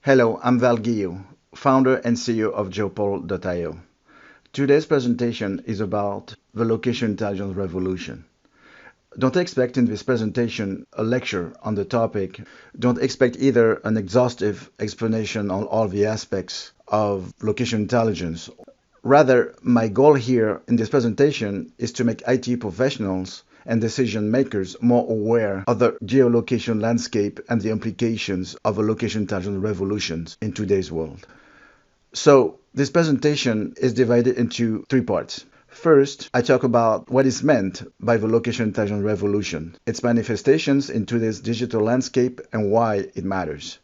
Hello, I'm Val Guillou, founder and CEO of Geopol.io. Today's presentation is about the location intelligence revolution. Don't expect in this presentation a lecture on the topic. Don't expect either an exhaustive explanation on all the aspects of location intelligence. Rather, my goal here in this presentation is to make IT professionals and decision makers more aware of the geolocation landscape and the implications of a location intelligence revolution in today's world. So this presentation is divided into three parts. First, I talk about what is meant by the location intelligence revolution, its manifestations in today's digital landscape, and why it matters.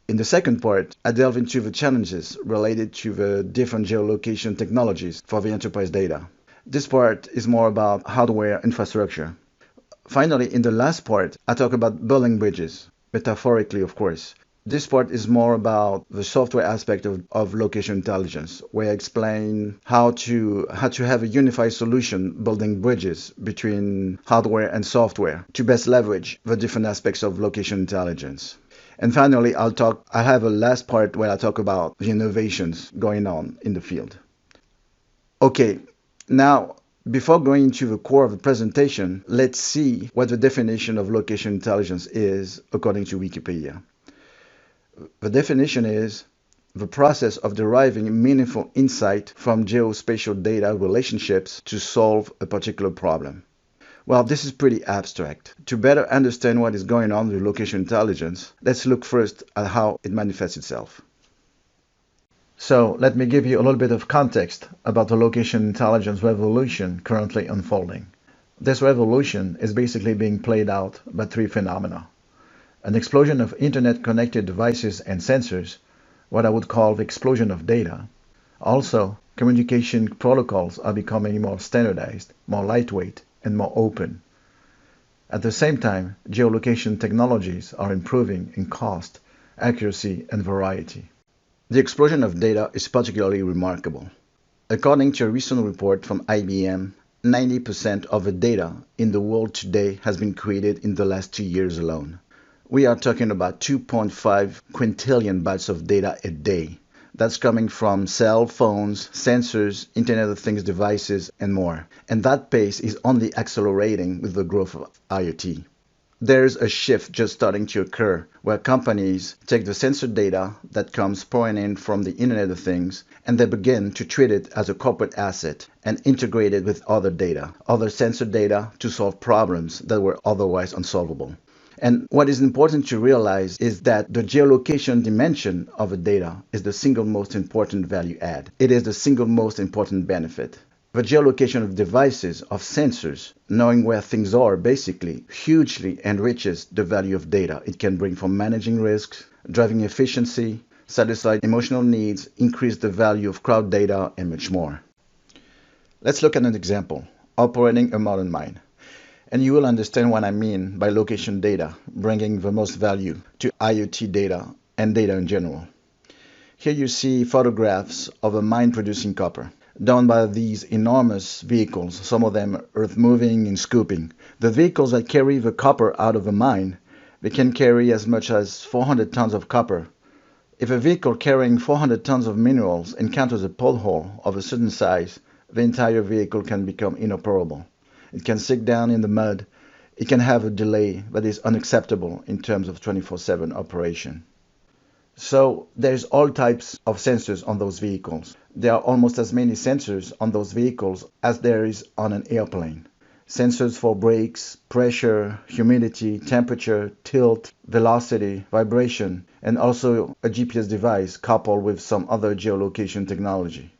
In the second part, I delve into the challenges related to the different geolocation technologies for the enterprise data. This part is more about hardware infrastructure. Finally, in the last part, I talk about building bridges, metaphorically, of course. This part is more about the software aspect of location intelligence, where I explain how to have a unified solution building bridges between hardware and software to best leverage the different aspects of location intelligence. And finally, I have a last part where I talk about the innovations going on in the field. Okay, now before going into the core of the presentation, let's see what the definition of location intelligence is according to Wikipedia. The definition is the process of deriving meaningful insight from geospatial data relationships to solve a particular problem. Well, this is pretty abstract. To better understand what is going on with location intelligence, let's look first at how it manifests itself. So let me give you a little bit of context about the location intelligence revolution currently unfolding. This revolution is basically being played out by three phenomena. An explosion of internet-connected devices and sensors, what I would call the explosion of data. Also, communication protocols are becoming more standardized, more lightweight, and more open. At the same time, geolocation technologies are improving in cost, accuracy, and variety. The explosion of data is particularly remarkable. According to a recent report from IBM, 90% of the data in the world today has been created in the last 2 years alone. We are talking about 2.5 quintillion bytes of data a day. That's coming from cell phones, sensors, Internet of Things devices, and more. And that pace is only accelerating with the growth of IoT. There's a shift just starting to occur where companies take the sensor data that comes pouring in from the Internet of Things and they begin to treat it as a corporate asset and integrate it with other data, other sensor data to solve problems that were otherwise unsolvable. And what is important to realize is that the geolocation dimension of the data is the single most important value add. It is the single most important benefit. The geolocation of devices, of sensors, knowing where things are basically hugely enriches the value of data it can bring for managing risks, driving efficiency, satisfy emotional needs, increase the value of crowd data, and much more. Let's look at an example, operating a modern mine. And you will understand what I mean by location data, bringing the most value to IoT data and data in general. Here you see photographs of a mine producing copper, done by these enormous vehicles, some of them earth-moving and scooping. The vehicles that carry the copper out of a mine, they can carry as much as 400 tons of copper. If a vehicle carrying 400 tons of minerals encounters a pothole of a certain size, the entire vehicle can become inoperable. It can sink down in the mud. It can have a delay that is unacceptable in terms of 24/7 operation. So there's all types of sensors on those vehicles. There are almost as many sensors on those vehicles as there is on an airplane. Sensors for brakes, pressure, humidity, temperature, tilt, velocity, vibration, and also a GPS device coupled with some other geolocation technology.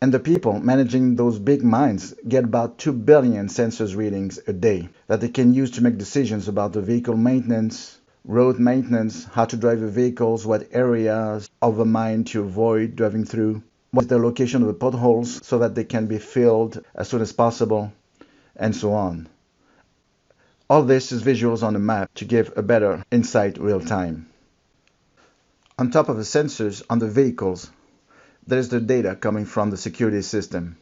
And the people managing those big mines get about 2 billion sensors readings a day that they can use to make decisions about the vehicle maintenance, road maintenance, how to drive the vehicles, what areas of the mine to avoid driving through, what's the location of the potholes so that they can be filled as soon as possible, and so on. All this is visuals on a map to give a better insight real time. On top of the sensors on the vehicles, there's the data coming from the security system,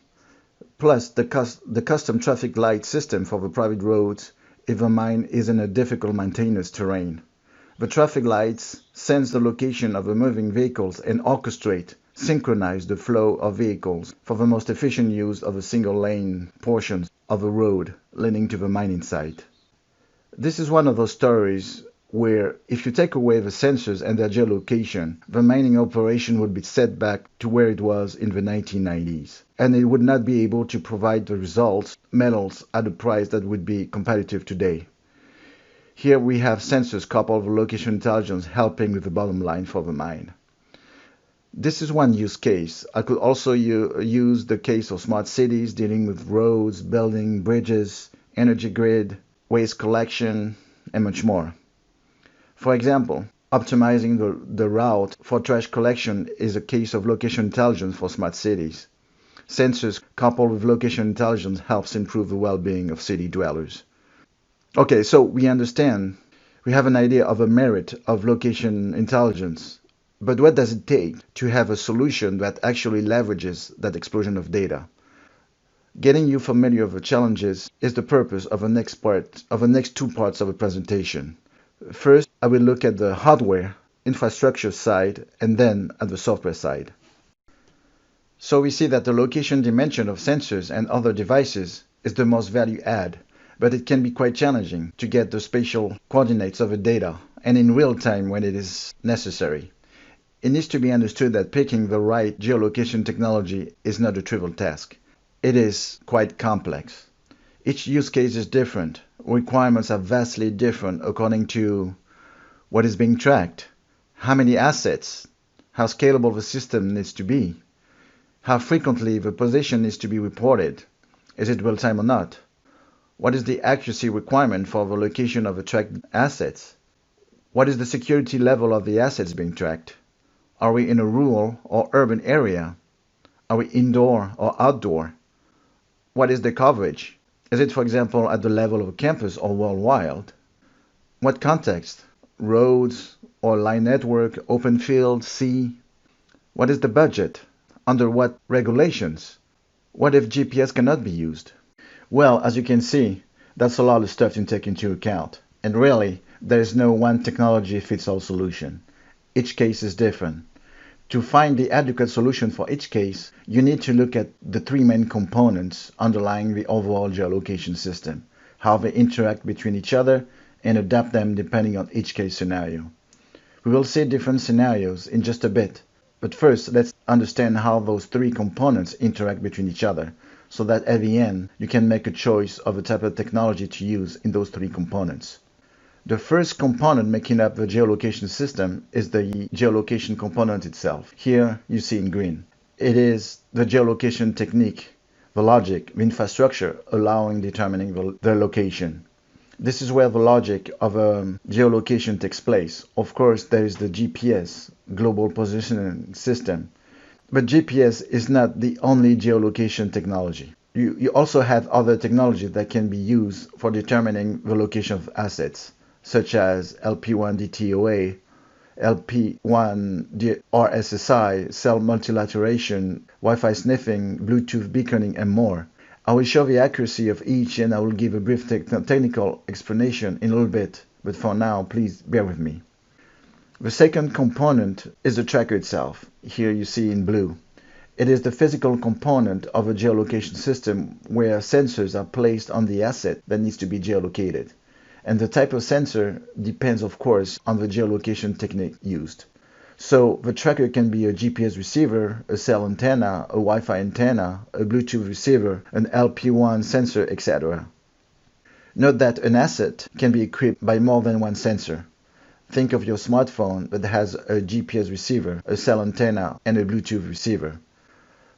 plus the custom traffic light system for the private roads if a mine is in a difficult mountainous terrain. The traffic lights sense the location of the moving vehicles and orchestrate, synchronize the flow of vehicles for the most efficient use of the single lane portions of the road leading to the mining site. This is one of those stories where if you take away the sensors and their geolocation, the mining operation would be set back to where it was in the 1990s, and it would not be able to provide the results, metals, at a price that would be competitive today. Here we have sensors coupled with location intelligence helping with the bottom line for the mine. This is one use case. I could also use the case of smart cities dealing with roads, building, bridges, energy grid, waste collection, and much more. For example, optimizing the route for trash collection is a case of location intelligence for smart cities. Sensors coupled with location intelligence helps improve the well-being of city dwellers. Okay, so we understand. We have an idea of a merit of location intelligence. But what does it take to have a solution that actually leverages that explosion of data? Getting you familiar with the challenges is the purpose of the next two parts of the presentation. First, I will look at the hardware, infrastructure side, and then at the software side. So we see that the location dimension of sensors and other devices is the most value add, but it can be quite challenging to get the spatial coordinates of the data and in real time when it is necessary. It needs to be understood that picking the right geolocation technology is not a trivial task. It is quite complex. Each use case is different. Requirements are vastly different according to what is being tracked, how many assets, how scalable the system needs to be, how frequently the position needs to be reported, is it real-time or not, what is the accuracy requirement for the location of the tracked assets, what is the security level of the assets being tracked, are we in a rural or urban area, are we indoor or outdoor, what is the coverage, is it, for example, at the level of a campus or worldwide, what context, roads or line network, open field, sea, what is the budget, under what regulations, what if GPS cannot be used? Well, as you can see, that's a lot of stuff to take into account. And really, there is no one technology fits all solution. Each case is different. To find the adequate solution for each case, you need to look at the three main components underlying the overall geolocation system, how they interact between each other, and adapt them depending on each case scenario. We will see different scenarios in just a bit, but first let's understand how those three components interact between each other, so that at the end you can make a choice of the type of technology to use in those three components. The first component making up the geolocation system is the geolocation component itself. Here you see in green. It is the geolocation technique, the logic, the infrastructure allowing determining the location. This is where the logic of a geolocation takes place. Of course, there is the GPS, Global Positioning System. But GPS is not the only geolocation technology. You also have other technologies that can be used for determining the location of assets, such as LP1 DTOA, LP1 RSSI, cell multilateration, Wi-Fi sniffing, Bluetooth beaconing, and more. I will show the accuracy of each and I will give a brief technical explanation in a little bit, but for now, please bear with me. The second component is the tracker itself. Here you see in blue. It is the physical component of a geolocation system where sensors are placed on the asset that needs to be geolocated. And the type of sensor depends, of course, on the geolocation technique used. So the tracker can be a GPS receiver, a cell antenna, a Wi-Fi antenna, a Bluetooth receiver, an LP1 sensor, etc. Note that an asset can be equipped by more than one sensor. Think of your smartphone that has a GPS receiver, a cell antenna, and a Bluetooth receiver.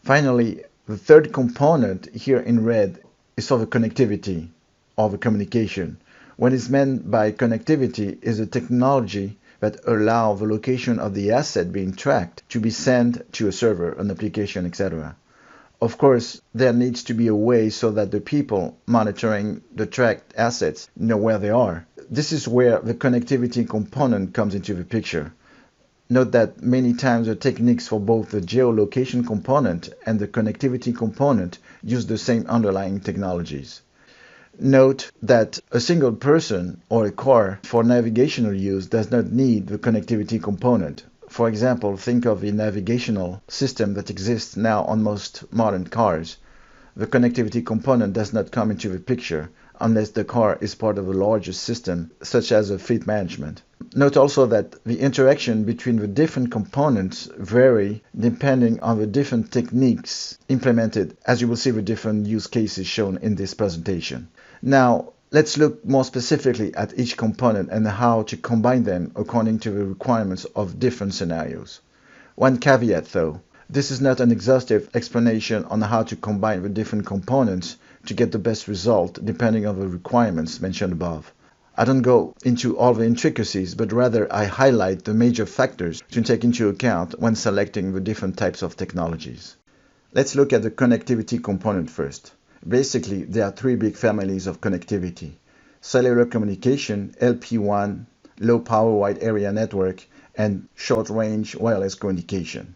Finally, the third component here in red is for the connectivity or the communication. What is meant by connectivity is a technology that allows the location of the asset being tracked to be sent to a server, an application, etc. Of course, there needs to be a way so that the people monitoring the tracked assets know where they are. This is where the connectivity component comes into the picture. Note that many times the techniques for both the geolocation component and the connectivity component use the same underlying technologies. Note that a single person or a car for navigational use does not need the connectivity component. For example, think of the navigational system that exists now on most modern cars. The connectivity component does not come into the picture unless the car is part of a larger system, such as a fleet management. Note also that the interaction between the different components vary depending on the different techniques implemented, as you will see the different use cases shown in this presentation. Now, let's look more specifically at each component and how to combine them according to the requirements of different scenarios. One caveat though, this is not an exhaustive explanation on how to combine the different components to get the best result depending on the requirements mentioned above. I don't go into all the intricacies, but rather I highlight the major factors to take into account when selecting the different types of technologies. Let's look at the connectivity component first. Basically, there are three big families of connectivity: cellular communication, LP1, low power wide area network, and short range wireless communication.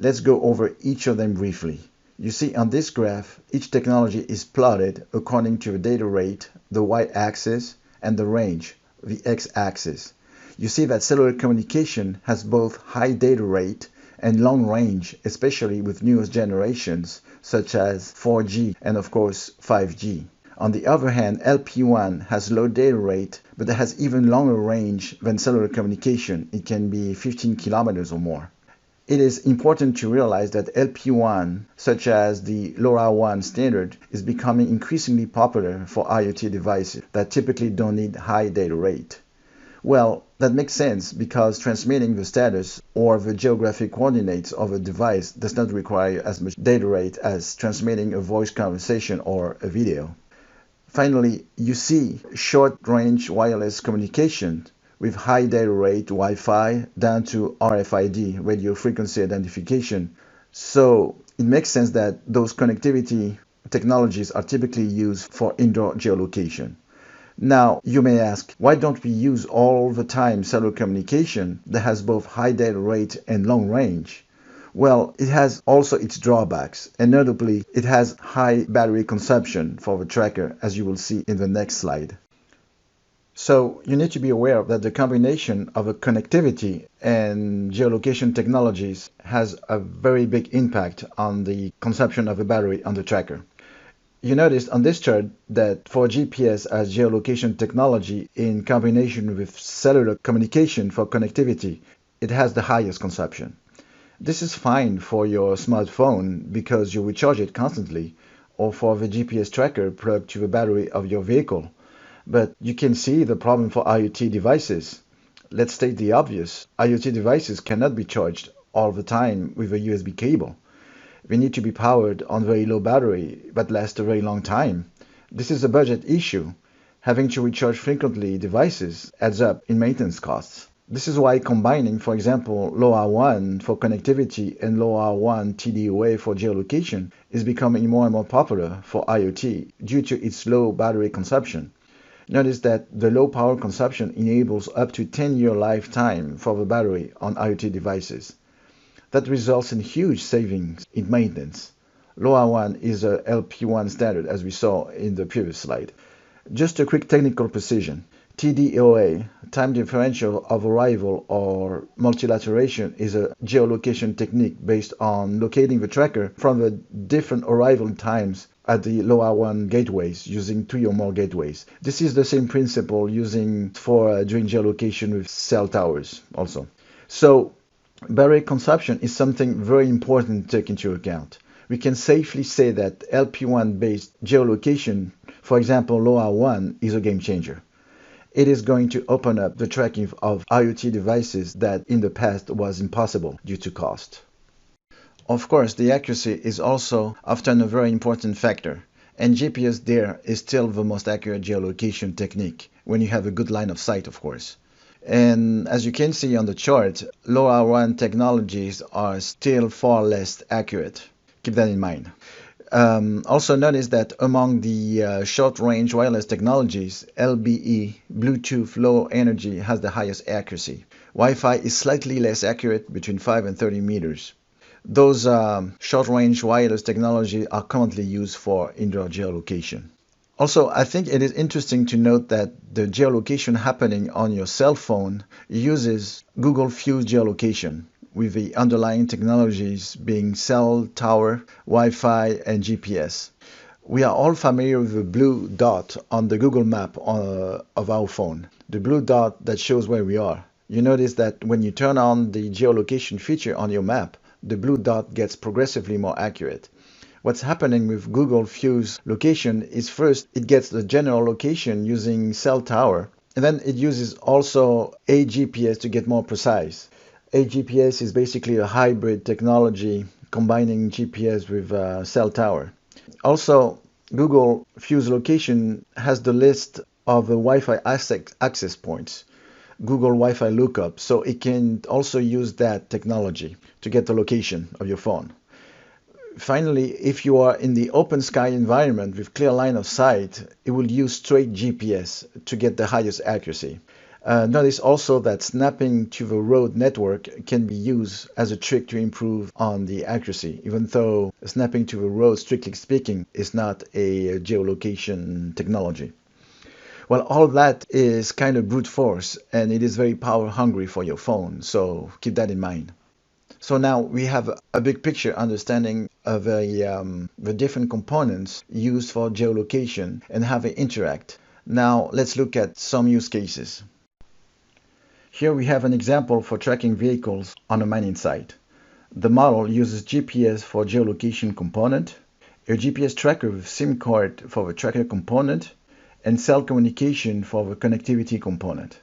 Let's go over each of them briefly. You see on this graph, each technology is plotted according to the data rate, the y-axis, and the range, the x-axis. You see that cellular communication has both high data rate and long range, especially with newest generations such as 4G and of course 5G. On the other hand, LP1 has low data rate, but it has even longer range than cellular communication. It can be 15 kilometers or more. It is important to realize that LP1, such as the LoRaWAN standard, is becoming increasingly popular for IoT devices that typically don't need high data rate. Well, that makes sense because transmitting the status or the geographic coordinates of a device does not require as much data rate as transmitting a voice conversation or a video. Finally, you see short-range wireless communication with high data rate Wi-Fi down to RFID, radio frequency identification. So it makes sense that those connectivity technologies are typically used for indoor geolocation. Now, you may ask, why don't we use all the time cellular communication that has both high data rate and long range? Well, it has also its drawbacks, and notably, it has high battery consumption for the tracker, as you will see in the next slide. So you need to be aware that the combination of a connectivity and geolocation technologies has a very big impact on the consumption of a battery on the tracker. You noticed on this chart that for GPS as geolocation technology in combination with cellular communication for connectivity, it has the highest consumption. This is fine for your smartphone because you recharge it constantly, or for the GPS tracker plugged to the battery of your vehicle. But you can see the problem for IoT devices. Let's state the obvious. IoT devices cannot be charged all the time with a USB cable. They need to be powered on very low battery but last a very long time. This is a budget issue. Having to recharge frequently devices adds up in maintenance costs. This is why combining, for example, LoRaWAN for connectivity and LoRaWAN TDOA for geolocation is becoming more and more popular for IoT due to its low battery consumption. Notice that the low power consumption enables up to 10-year lifetime for the battery on IoT devices. That results in huge savings in maintenance. LoRaWAN is a LP1 standard, as we saw in the previous slide. Just a quick technical precision. TDOA, time differential of arrival or multilateration, is a geolocation technique based on locating the tracker from the different arrival times at the LoRaWAN gateways using 3 or more gateways. This is the same principle using for doing geolocation with cell towers also. So battery consumption is something very important to take into account. We can safely say that LP1 based geolocation, for example LoRaWAN, is a game changer. It is going to open up the tracking of IoT devices that in the past was impossible due to cost. Of course, the accuracy is also often a very important factor, and GPS there is still the most accurate geolocation technique, when you have a good line of sight, of course. And as you can see on the chart, LoRaWAN technologies are still far less accurate. Keep that in mind. Also notice that among the short-range wireless technologies, LBE, Bluetooth Low Energy, has the highest accuracy. Wi-Fi is slightly less accurate, between 5 and 30 meters. Those short-range wireless technologies are currently used for indoor geolocation. Also, I think it is interesting to note that the geolocation happening on your cell phone uses Google Fuse geolocation, with the underlying technologies being cell tower, Wi-Fi, and GPS. We are all familiar with the blue dot on the Google map of our phone, the blue dot that shows where we are. You notice that when you turn on the geolocation feature on your map, the blue dot gets progressively more accurate. What's happening with Google Fuse location is first it gets the general location using cell tower, and then it uses also AGPS to get more precise. AGPS is basically a hybrid technology combining GPS with cell tower. Also, Google Fuse location has the list of the Wi-Fi access points, Google Wi-Fi lookup, so it can also use that technology to get the location of your phone. Finally, if you are in the open sky environment with clear line of sight, it will use straight GPS to get the highest accuracy. Notice also that snapping to the road network can be used as a trick to improve on the accuracy, even though snapping to the road, strictly speaking, is not a geolocation technology. Well, all that is kind of brute force, and it is very power hungry for your phone, so keep that in mind. So now we have a big picture understanding of the different components used for geolocation and how they interact. Now let's look at some use cases. Here we have an example for tracking vehicles on a mining site. The model uses GPS for geolocation component, a GPS tracker with SIM card for the tracker component, and cell communication for the connectivity component.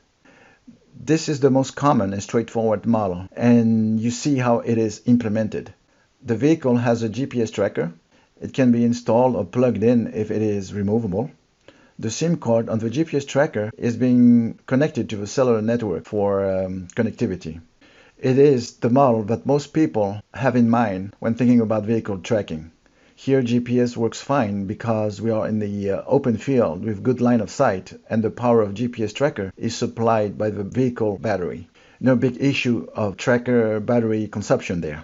This is the most common and straightforward model, and you see how it is implemented. The vehicle has a GPS tracker. It can be installed or plugged in if it is removable. The SIM card on the GPS tracker is being connected to the cellular network for connectivity. It is the model that most people have in mind when thinking about vehicle tracking. Here GPS works fine because we are in the open field with good line of sight, and the power of GPS tracker is supplied by the vehicle battery. No big issue of tracker battery consumption there.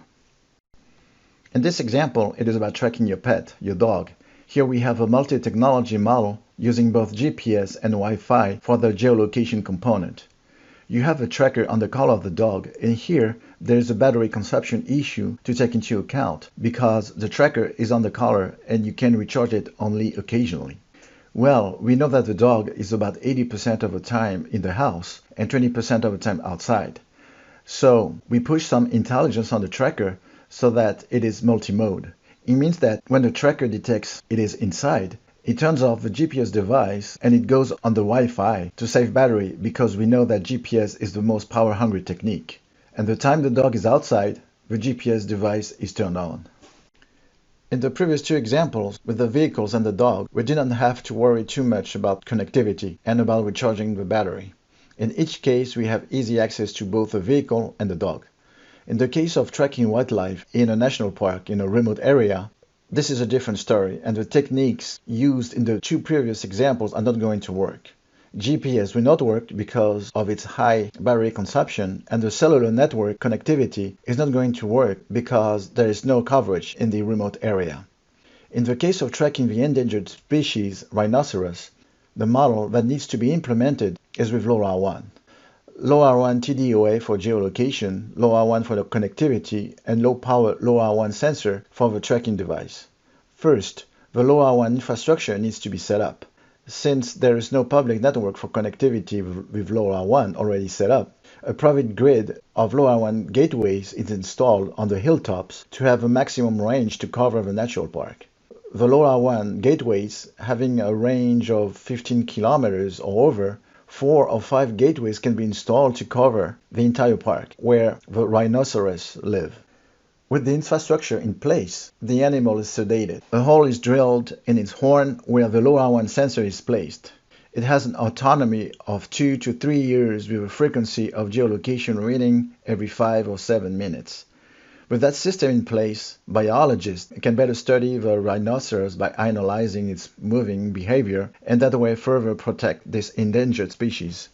In this example, it is about tracking your pet, your dog. Here we have a multi-technology model using both GPS and Wi-Fi for the geolocation component. You have a tracker on the collar of the dog, and here there is a battery consumption issue to take into account because the tracker is on the collar and you can recharge it only occasionally. Well, we know that the dog is about 80% of the time in the house and 20% of the time outside. So we push some intelligence on the tracker so that it is multi-mode. It means that when the tracker detects it is inside, it turns off the GPS device and it goes on the Wi-Fi to save battery because we know that GPS is the most power-hungry technique. And the time the dog is outside, the GPS device is turned on. In the previous two examples, with the vehicles and the dog, we didn't have to worry too much about connectivity and about recharging the battery. In each case, we have easy access to both the vehicle and the dog. In the case of tracking wildlife in a national park in a remote area, this is a different story, and the techniques used in the two previous examples are not going to work. GPS will not work because of its high battery consumption, and the cellular network connectivity is not going to work because there is no coverage in the remote area. In the case of tracking the endangered species rhinoceros, the model that needs to be implemented is with LoRaWAN. LoRaWAN TDOA for geolocation, LoRaWAN for the connectivity, and low-power LoRaWAN sensor for the tracking device. First, the LoRaWAN infrastructure needs to be set up. Since there is no public network for connectivity with LoRaWAN already set up, a private grid of LoRaWAN gateways is installed on the hilltops to have a maximum range to cover the national park. The LoRaWAN gateways, having a range of 15 kilometers or over, 4 or 5 gateways can be installed to cover the entire park where the rhinoceros live. With the infrastructure in place, the animal is sedated. A hole is drilled in its horn where the LoRaWAN sensor is placed. It has an autonomy of 2 to 3 years with a frequency of geolocation reading every 5 or 7 minutes. With that system in place, biologists can better study the rhinoceros by analyzing its moving behavior and that way further protect this endangered species.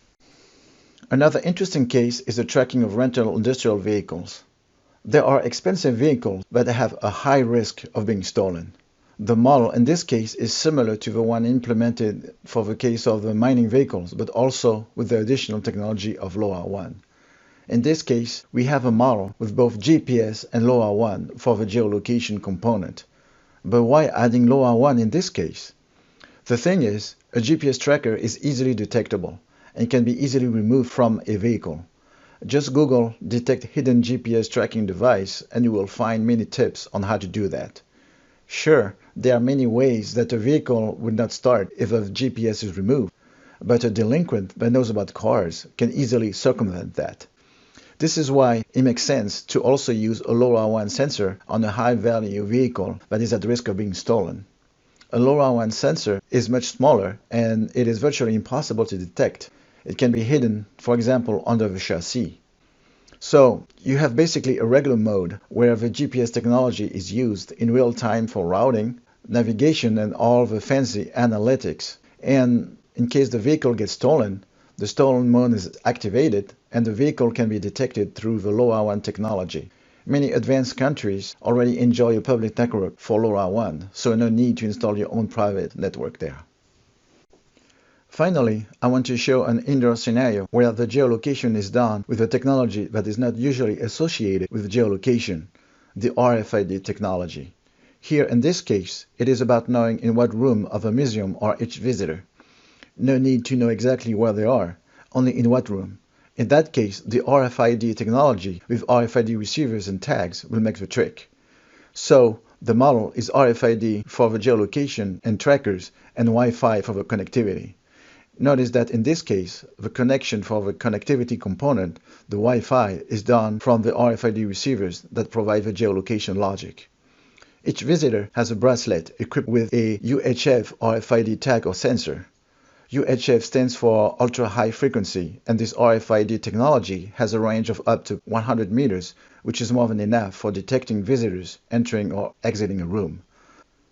Another interesting case is the tracking of rental industrial vehicles. There are expensive vehicles that have a high risk of being stolen. The model in this case is similar to the one implemented for the case of the mining vehicles, but also with the additional technology of LoRaWAN. In this case, we have a model with both GPS and LoRaWAN for the geolocation component. But why adding LoRaWAN in this case? The thing is, a GPS tracker is easily detectable and can be easily removed from a vehicle. Just Google detect hidden GPS tracking device and you will find many tips on how to do that. Sure, there are many ways that a vehicle would not start if a GPS is removed, but a delinquent that knows about cars can easily circumvent that. This is why it makes sense to also use a LoRaWAN sensor on a high-value vehicle that is at risk of being stolen. A LoRaWAN sensor is much smaller and it is virtually impossible to detect. It can be hidden, for example, under the chassis. So you have basically a regular mode where the GPS technology is used in real time for routing, navigation, and all the fancy analytics. And in case the vehicle gets stolen, the stolen mode is activated and the vehicle can be detected through the LoRaWAN technology. Many advanced countries already enjoy a public network for LoRaWAN, so no need to install your own private network there. Finally, I want to show an indoor scenario where the geolocation is done with a technology that is not usually associated with geolocation, the RFID technology. Here in this case, it is about knowing in what room of a museum are each visitor. No need to know exactly where they are, only in what room. In that case, the RFID technology with RFID receivers and tags will make the trick. So, the model is RFID for the geolocation and trackers and Wi-Fi for the connectivity. Notice that in this case, the connection for the connectivity component, the Wi-Fi, is done from the RFID receivers that provide the geolocation logic. Each visitor has a bracelet equipped with a UHF RFID tag or sensor. UHF stands for ultra-high frequency, and this RFID technology has a range of up to 100 meters, which is more than enough for detecting visitors entering or exiting a room.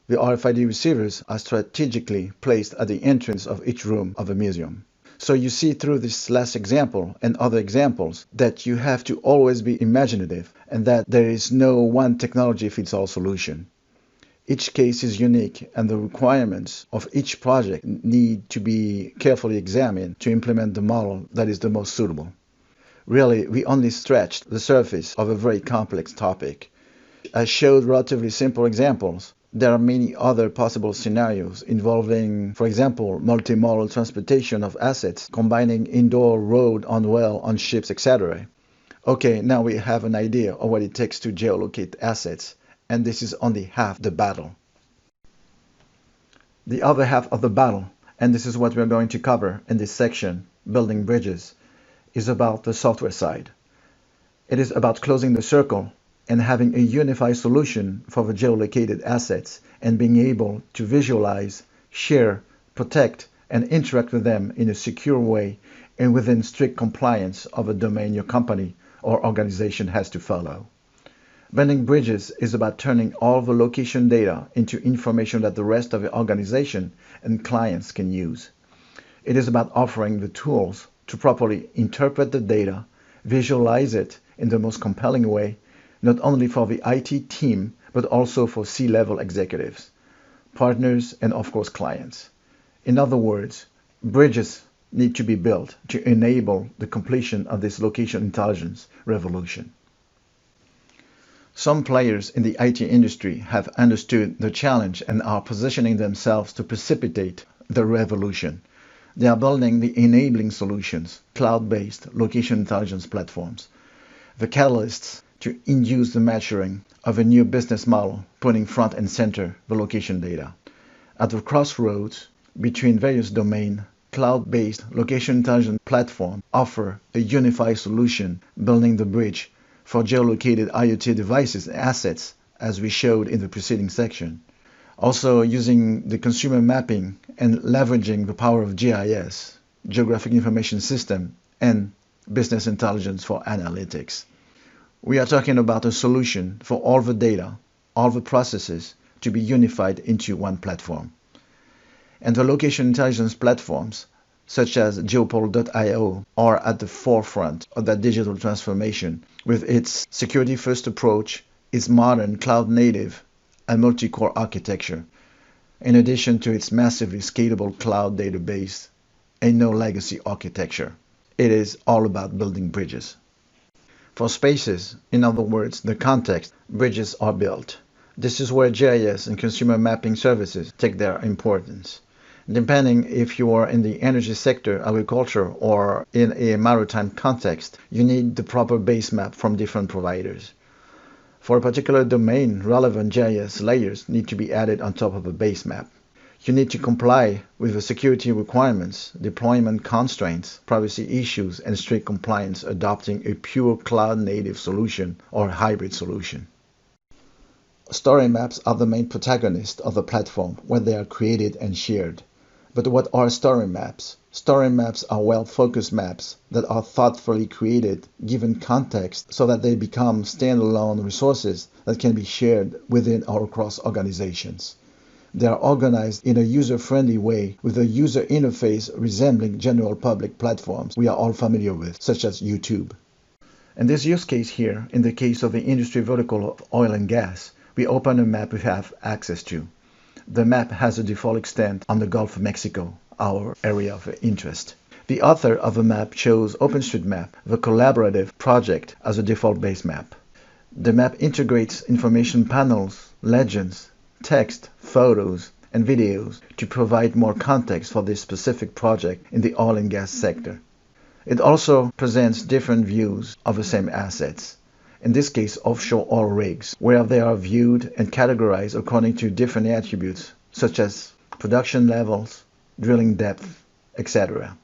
The RFID receivers are strategically placed at the entrance of each room of a museum. So you see through this last example and other examples that you have to always be imaginative and that there is no one technology fits all solution. Each case is unique and the requirements of each project need to be carefully examined to implement the model that is the most suitable. Really, we only scratched the surface of a very complex topic. I showed relatively simple examples. There are many other possible scenarios involving, for example, multimodal transportation of assets, combining indoor, road, on well, on ships, etc. Okay, now we have an idea of what it takes to geolocate assets, and this is only half the battle. The other half of the battle, and this is what we're going to cover in this section, building bridges, is about the software side. It is about closing the circle and having a unified solution for the geolocated assets and being able to visualize, share, protect, and interact with them in a secure way and within strict compliance of a domain your company or organization has to follow. Building bridges is about turning all the location data into information that the rest of the organization and clients can use. It is about offering the tools to properly interpret the data, visualize it in the most compelling way, not only for the IT team, but also for C-level executives, partners, and of course clients. In other words, bridges need to be built to enable the completion of this location intelligence revolution. Some players in the IT industry have understood the challenge and are positioning themselves to precipitate the revolution. They are building the enabling solutions, cloud-based location intelligence platforms, the catalysts to induce the maturing of a new business model, putting front and center the location data. At the crossroads between various domains, cloud-based location intelligence platforms offer a unified solution, building the bridge for geolocated IoT devices and assets, as we showed in the preceding section. Also using the consumer mapping and leveraging the power of GIS, Geographic Information System, and business intelligence for analytics. We are talking about a solution for all the data, all the processes to be unified into one platform. And the location intelligence platforms, such as Geopol.io, are at the forefront of that digital transformation with its security-first approach, its modern cloud-native and multi-core architecture, in addition to its massively scalable cloud database and no legacy architecture. It is all about building bridges. For spaces, in other words, the context, bridges are built. This is where GIS and consumer mapping services take their importance. Depending if you are in the energy sector, agriculture, or in a maritime context, you need the proper base map from different providers. For a particular domain, relevant GIS layers need to be added on top of a base map. You need to comply with the security requirements, deployment constraints, privacy issues, and strict compliance adopting a pure cloud-native solution or hybrid solution. Story maps are the main protagonist of the platform when they are created and shared. But what are story maps? Story maps are well-focused maps that are thoughtfully created, given context, so that they become standalone resources that can be shared within or across organizations. They are organized in a user-friendly way with a user interface resembling general public platforms we are all familiar with, such as YouTube. In this use case here, in the case of the industry vertical of oil and gas, we open a map we have access to. The map has a default extent on the Gulf of Mexico, our area of interest. The author of the map chose OpenStreetMap, the collaborative project, as a default base map. The map integrates information panels, legends, text, photos, and videos to provide more context for this specific project in the oil and gas sector. It also presents different views of the same assets, in this case offshore oil rigs, where they are viewed and categorized according to different attributes such as production levels, drilling depth, etc.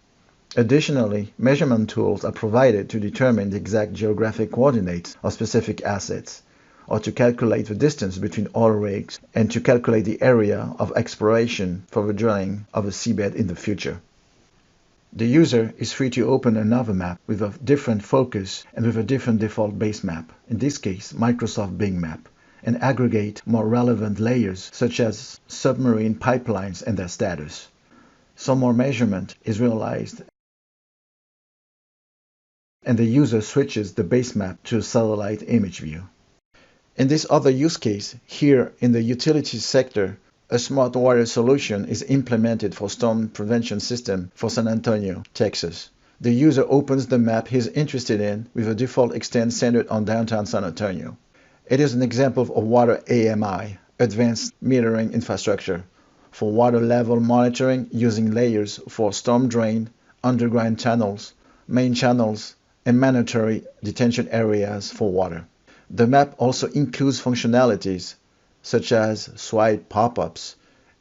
Additionally, measurement tools are provided to determine the exact geographic coordinates of specific assets, or to calculate the distance between oil rigs and to calculate the area of exploration for the drilling of a seabed in the future. The user is free to open another map with a different focus and with a different default base map, in this case Microsoft Bing Map, and aggregate more relevant layers such as submarine pipelines and their status. Some more measurement is realized and the user switches the base map to a satellite image view. In this other use case, here in the utilities sector, a smart water solution is implemented for storm prevention system for San Antonio, Texas. The user opens the map he's interested in with a default extent centered on downtown San Antonio. It is an example of water AMI, advanced metering infrastructure, for water level monitoring using layers for storm drain, underground channels, main channels, and mandatory detention areas for water. The map also includes functionalities such as swipe pop-ups,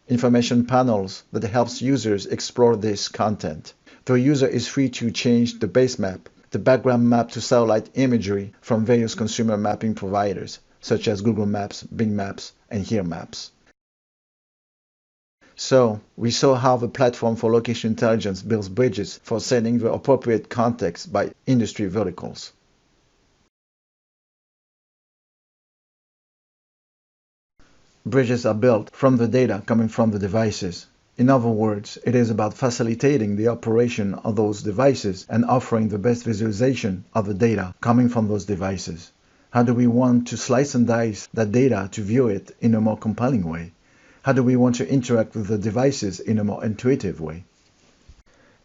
information panels that helps users explore this content. The user is free to change the base map, the background map to satellite imagery from various consumer mapping providers such as Google Maps, Bing Maps, and Here Maps. So, we saw how the platform for location intelligence builds bridges for setting the appropriate context by industry verticals. Bridges are built from the data coming from the devices. In other words, it is about facilitating the operation of those devices and offering the best visualization of the data coming from those devices. How do we want to slice and dice that data to view it in a more compelling way? How do we want to interact with the devices in a more intuitive way?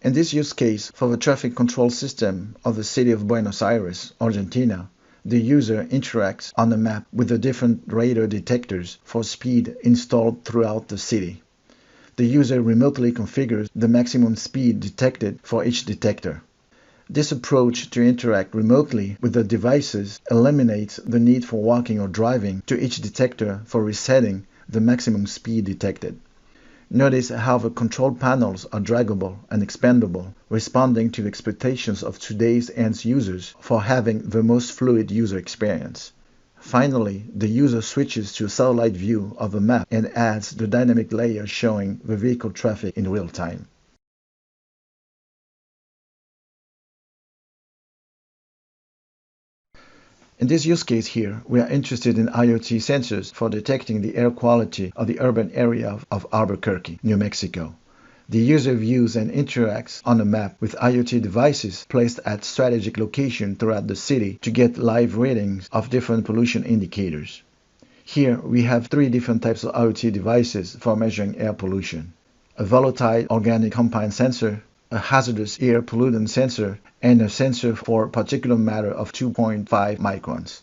In this use case, for the traffic control system of the city of Buenos Aires, Argentina, the user interacts on the map with the different radar detectors for speed installed throughout the city. The user remotely configures the maximum speed detected for each detector. This approach to interact remotely with the devices eliminates the need for walking or driving to each detector for resetting the maximum speed detected. Notice how the control panels are draggable and expandable, responding to the expectations of today's end users for having the most fluid user experience. Finally, the user switches to a satellite view of the map and adds the dynamic layer showing the vehicle traffic in real time. In this use case here, we are interested in IoT sensors for detecting the air quality of the urban area of Albuquerque, New Mexico. The user views and interacts on a map with IoT devices placed at strategic locations throughout the city to get live readings of different pollution indicators. Here we have three different types of IoT devices for measuring air pollution: a volatile organic compound sensor, a hazardous air pollutant sensor, and a sensor for particulate matter of 2.5 microns.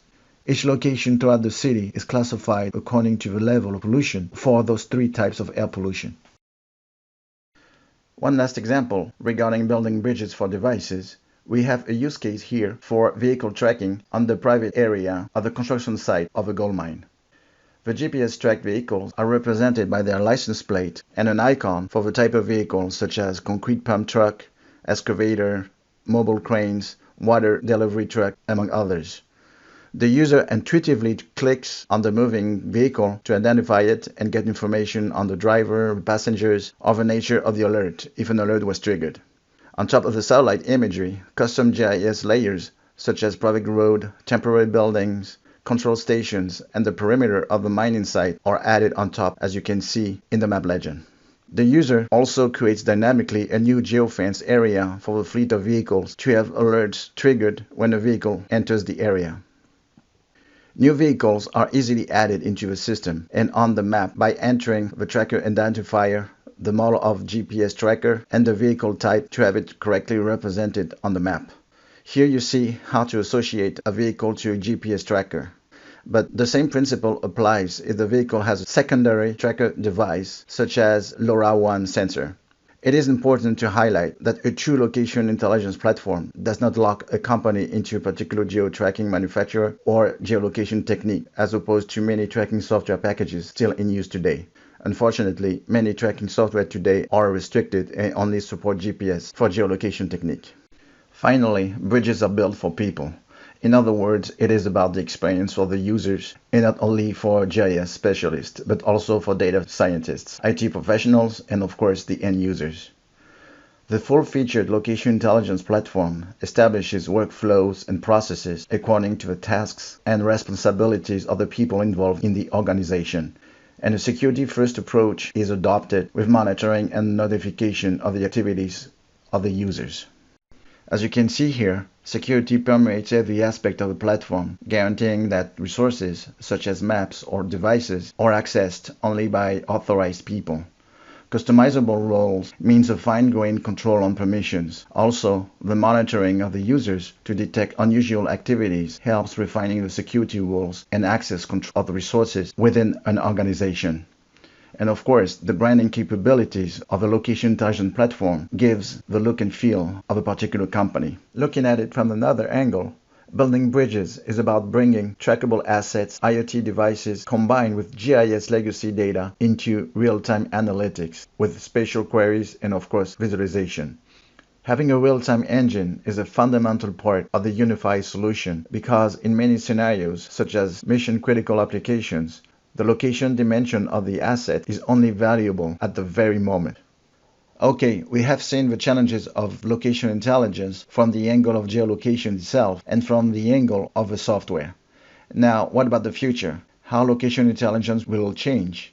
Each location throughout the city is classified according to the level of pollution for those three types of air pollution. One last example regarding building bridges for devices. We have a use case here for vehicle tracking on the private area of the construction site of a gold mine. The GPS-tracked vehicles are represented by their license plate and an icon for the type of vehicles such as concrete pump truck, excavator, mobile cranes, water delivery truck, among others. The user intuitively clicks on the moving vehicle to identify it and get information on the driver, passengers, or the nature of the alert if an alert was triggered. On top of the satellite imagery, custom GIS layers such as private road, temporary buildings, control stations, and the perimeter of the mining site are added on top, as you can see in the map legend. The user also creates dynamically a new geofence area for the fleet of vehicles to have alerts triggered when a vehicle enters the area. New vehicles are easily added into the system and on the map by entering the tracker identifier, the model of GPS tracker, and the vehicle type to have it correctly represented on the map. Here you see how to associate a vehicle to a GPS tracker. But the same principle applies if the vehicle has a secondary tracker device, such as LoRaWAN sensor. It is important to highlight that a true location intelligence platform does not lock a company into a particular geo-tracking manufacturer or geolocation technique, as opposed to many tracking software packages still in use today. Unfortunately, many tracking software today are restricted and only support GPS for geolocation technique. Finally, bridges are built for people. In other words, it is about the experience for the users, and not only for GIS specialists, but also for data scientists, IT professionals, and of course the end users. The full-featured location intelligence platform establishes workflows and processes according to the tasks and responsibilities of the people involved in the organization, and a security-first approach is adopted with monitoring and notification of the activities of the users. As you can see here, security permeates every aspect of the platform, guaranteeing that resources, such as maps or devices, are accessed only by authorized people. Customizable roles means a fine-grained control on permissions. Also, the monitoring of the users to detect unusual activities helps refining the security rules and access control of the resources within an organization. And of course, the branding capabilities of a location intelligence platform gives the look and feel of a particular company. Looking at it from another angle, building bridges is about bringing trackable assets, IoT devices combined with GIS legacy data into real-time analytics with spatial queries and of course visualization. Having a real-time engine is a fundamental part of the unified solution because in many scenarios, such as mission-critical applications, the location dimension of the asset is only valuable at the very moment. Okay, we have seen the challenges of location intelligence from the angle of geolocation itself and from the angle of the software. Now, what about the future? How location intelligence will change?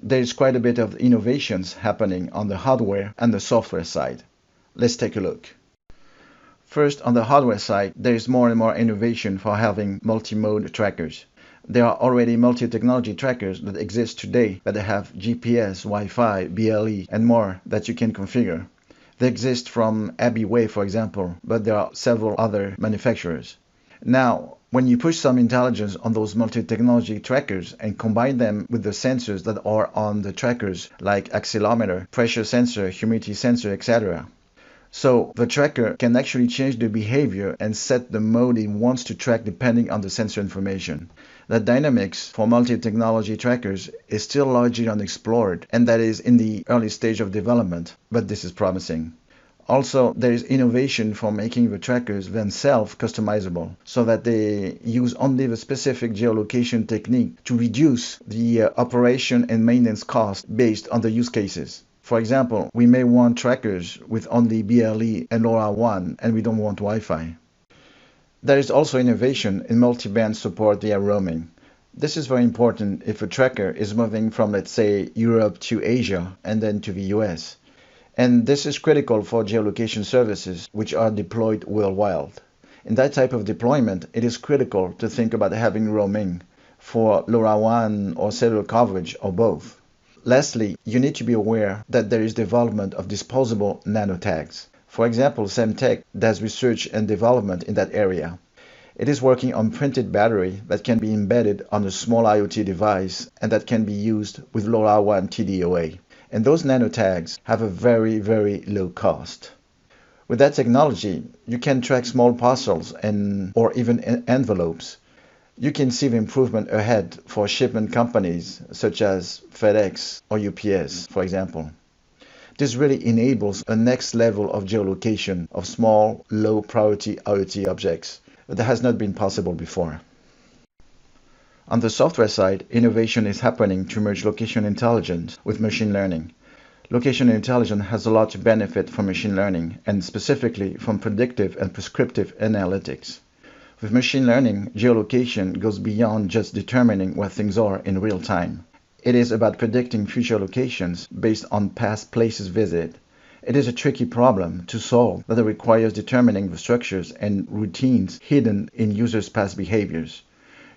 There is quite a bit of innovations happening on the hardware and the software side. Let's take a look. First, on the hardware side, there is more and more innovation for having multi-mode trackers. There are already multi-technology trackers that exist today that have GPS, Wi-Fi, BLE, and more that you can configure. They exist from Abbey, for example, but there are several other manufacturers. Now, when you push some intelligence on those multi-technology trackers and combine them with the sensors that are on the trackers, like accelerometer, pressure sensor, humidity sensor, etc., so the tracker can actually change the behavior and set the mode it wants to track depending on the sensor information. The dynamics for multi-technology trackers is still largely unexplored, and that is in the early stage of development, but this is promising. Also, there is innovation for making the trackers themselves customizable, so that they use only the specific geolocation technique to reduce the operation and maintenance cost based on the use cases. For example, we may want trackers with only BLE and LoRaWAN, and we don't want Wi-Fi. There is also innovation in multi-band support via roaming. This is very important if a tracker is moving from, let's say, Europe to Asia and then to the US. And this is critical for geolocation services which are deployed worldwide. In that type of deployment, it is critical to think about having roaming. for LoRaWAN or cellular coverage or both. Lastly, you need to be aware that there is development of disposable nano-tags. For example, Semtech does research and development in that area. It is working on printed battery that can be embedded on a small IoT device and that can be used with LoRaWAN TDOA. And those nano-tags have a very, very low cost. With that technology, you can track small parcels or even envelopes. You can see the improvement ahead for shipment companies such as FedEx or UPS, for example. This really enables a next level of geolocation of small, low-priority IoT objects that has not been possible before. On the software side, innovation is happening to merge location intelligence with machine learning. Location intelligence has a lot to benefit from machine learning, and specifically from predictive and prescriptive analytics. With machine learning, geolocation goes beyond just determining where things are in real time. It is about predicting future locations based on past places visited. It is a tricky problem to solve that requires determining the structures and routines hidden in users' past behaviors.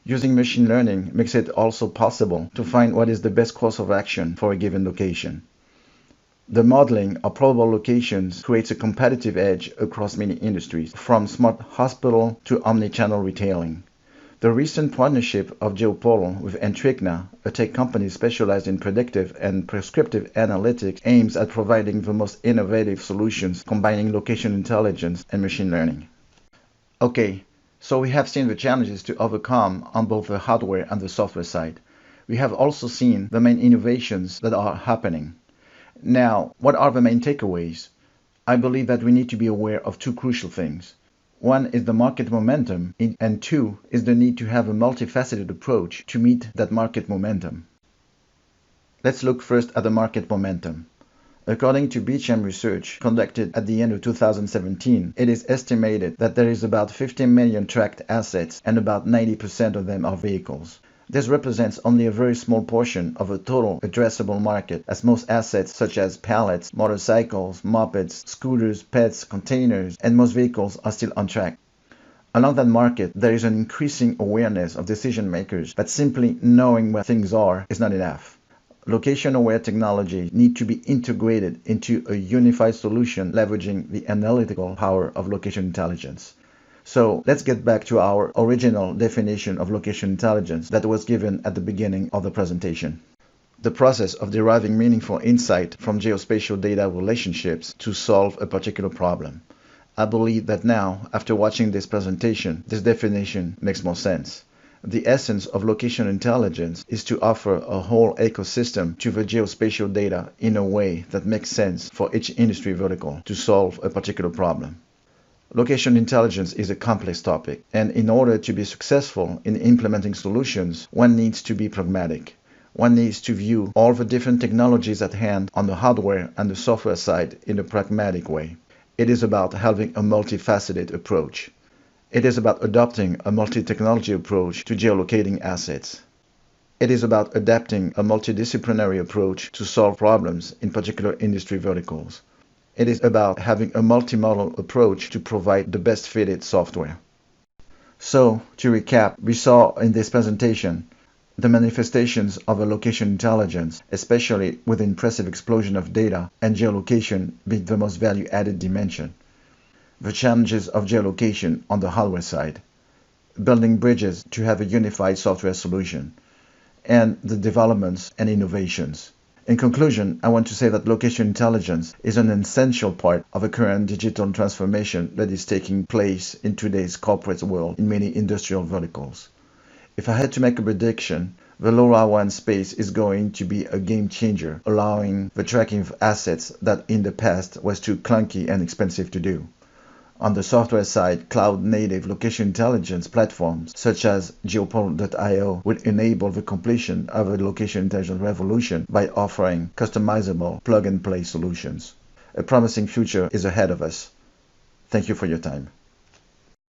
Using machine learning makes it also possible to find what is the best course of action for a given location. The modeling of probable locations creates a competitive edge across many industries, from smart hospital to omni-channel retailing. The recent partnership of Geopol with Entricna, a tech company specialized in predictive and prescriptive analytics, aims at providing the most innovative solutions combining location intelligence and machine learning. Okay, so we have seen the challenges to overcome on both the hardware and the software side. We have also seen the main innovations that are happening. Now, what are the main takeaways? I believe that we need to be aware of two crucial things. One is the market momentum, and two is the need to have a multifaceted approach to meet that market momentum. Let's look first at the market momentum. According to Beecham research conducted at the end of 2017, it is estimated that there is about 15 million tracked assets and about 90% of them are vehicles. This represents only a very small portion of the total addressable market, as most assets such as pallets, motorcycles, mopeds, scooters, pets, containers, and most vehicles are still untracked. Along that market, there is an increasing awareness of decision makers that simply knowing where things are is not enough. Location-aware technology need to be integrated into a unified solution leveraging the analytical power of location intelligence. So let's get back to our original definition of location intelligence that was given at the beginning of the presentation. The process of deriving meaningful insight from geospatial data relationships to solve a particular problem. I believe that now, after watching this presentation, this definition makes more sense. The essence of location intelligence is to offer a whole ecosystem to the geospatial data in a way that makes sense for each industry vertical to solve a particular problem. Location intelligence is a complex topic, and in order to be successful in implementing solutions, one needs to be pragmatic. One needs to view all the different technologies at hand on the hardware and the software side in a pragmatic way. It is about having a multifaceted approach. It is about adopting a multi-technology approach to geolocating assets. It is about adapting a multidisciplinary approach to solve problems in particular industry verticals. It is about having a multimodal approach to provide the best fitted software. So, to recap, we saw in this presentation the manifestations of a location intelligence, especially with the impressive explosion of data and geolocation being the most value-added dimension. The challenges of geolocation on the hardware side, building bridges to have a unified software solution, and the developments and innovations. In conclusion, I want to say that location intelligence is an essential part of the current digital transformation that is taking place in today's corporate world in many industrial verticals. If I had to make a prediction, the LoRaWAN space is going to be a game changer, allowing the tracking of assets that in the past was too clunky and expensive to do. On the software side, cloud-native location intelligence platforms such as Geopol.io will enable the completion of a location intelligence revolution by offering customizable plug-and-play solutions. A promising future is ahead of us. Thank you for your time.